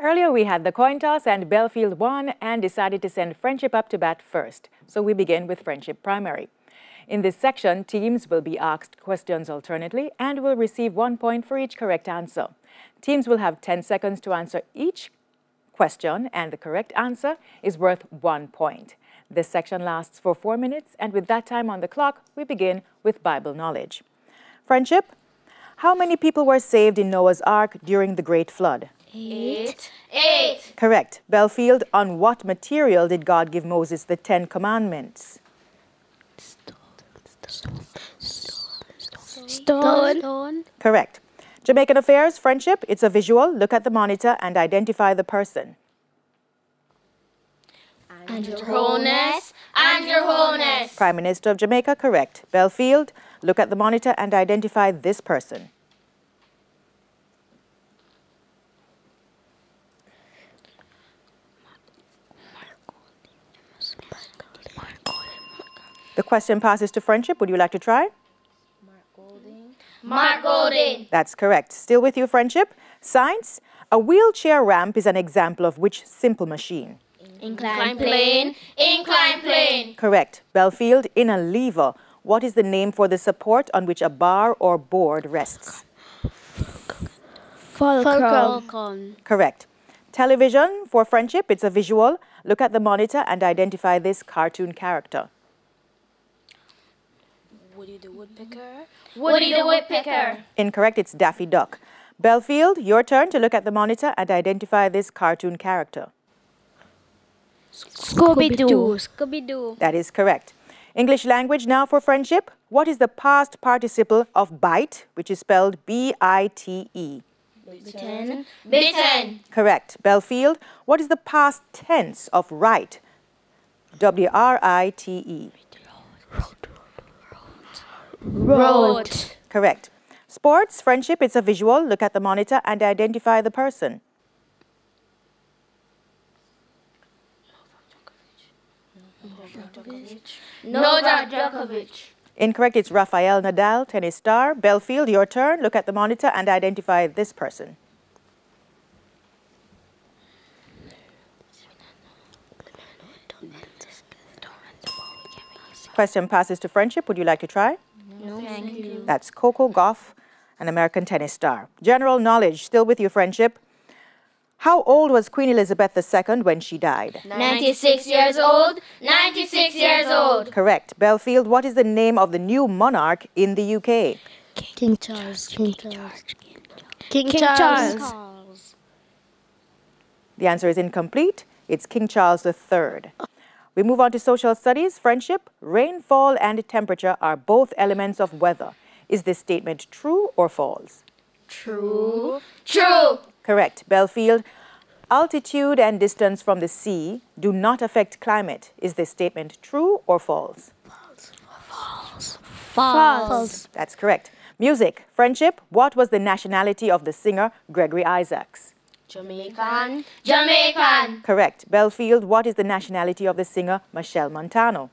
Earlier we had the coin toss and Bellefield won and decided to send Friendship up to bat first. So we begin with Friendship Primary. In this section, teams will be asked questions alternately and will receive 1 point for each correct answer. Teams will have 10 seconds to answer each question and the correct answer is worth 1 point. This section lasts for 4 minutes and with that time on the clock, we begin with Bible knowledge. Friendship, how many people were saved in Noah's Ark during the Great Flood? 8. Correct. Bellefield, on what material did God give Moses the 10 Commandments? Stone. Correct. Jamaican affairs, Friendship, it's a visual. Look at the monitor and identify the person. And your wholeness, and your wholeness. Prime Minister of Jamaica, correct. Bellefield, look at the monitor and identify this person. The question passes to Friendship. Would you like to try? Mark Golding. That's correct. Still with you, Friendship. Science, a wheelchair ramp is an example of which simple machine? Incline plane. Incline plane. Correct. Bellefield, in a lever, what is the name for the support on which a bar or board rests? Fulcrum. Correct. Television, for Friendship, it's a visual. Look at the monitor and identify this cartoon character. Woody the Woodpecker. Woody the Woodpecker. Incorrect, it's Daffy Duck. Bellefield, your turn to look at the monitor and identify this cartoon character. Scooby-Doo. Scooby-Doo. That is correct. English language now for Friendship. What is the past participle of bite, which is spelled B-I-T-E? Bitten. Bitten. Correct. Bellefield, what is the past tense of write? W-R-I-T-E. Wrote. Correct. Sports, Friendship, it's a visual. Look at the monitor and identify the person. Novak Djokovic. Incorrect, it's Rafael Nadal, tennis star. Bellefield, your turn. Look at the monitor and identify this person. Question passes to Friendship. Would you like to try? No, thank you. That's Coco Gauff, an American tennis star. General knowledge, still with you, Friendship. How old was Queen Elizabeth II when she died? 96 years old. 96 years old. Correct. Bellefield, what is the name of the new monarch in the UK? King Charles. King Charles. King Charles. The answer is incomplete. It's King Charles III. We move on to social studies. Friendship, rainfall and temperature are both elements of weather. Is this statement true or false? True. True. Correct. Bellefield, altitude and distance from the sea do not affect climate. Is this statement true or false? False. That's correct. Music. Friendship, what was the nationality of the singer Gregory Isaacs? Jamaican. Jamaican. Correct. Bellefield, what is the nationality of the singer Machel Montano?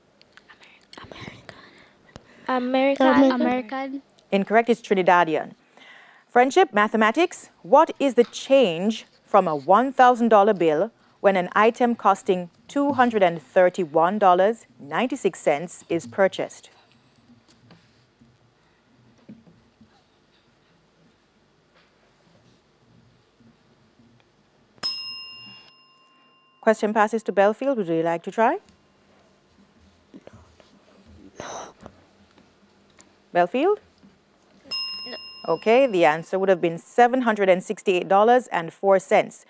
American. Incorrect, it's Trinidadian. Friendship, mathematics, what is the change from a $1,000 bill when an item costing $231.96 is purchased? Question passes to Bellefield. Would you like to try? No. Bellefield? No. Okay, the answer would have been $768.04.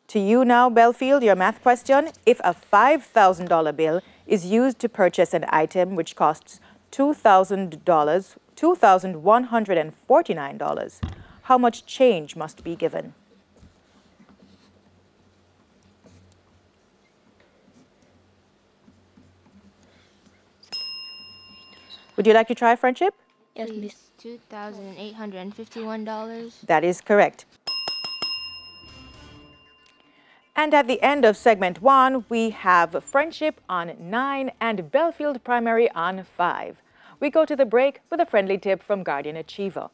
To you now, Bellefield, your math question. If a $5,000 bill is used to purchase an item which costs $2,149, how much change must be given? Would you like to try, Friendship? Yes, miss. $2,851. That is correct. And at the end of segment 1, we have Friendship on 9 and Bellefield Primary on 5. We go to the break with a friendly tip from Guardian Achiever.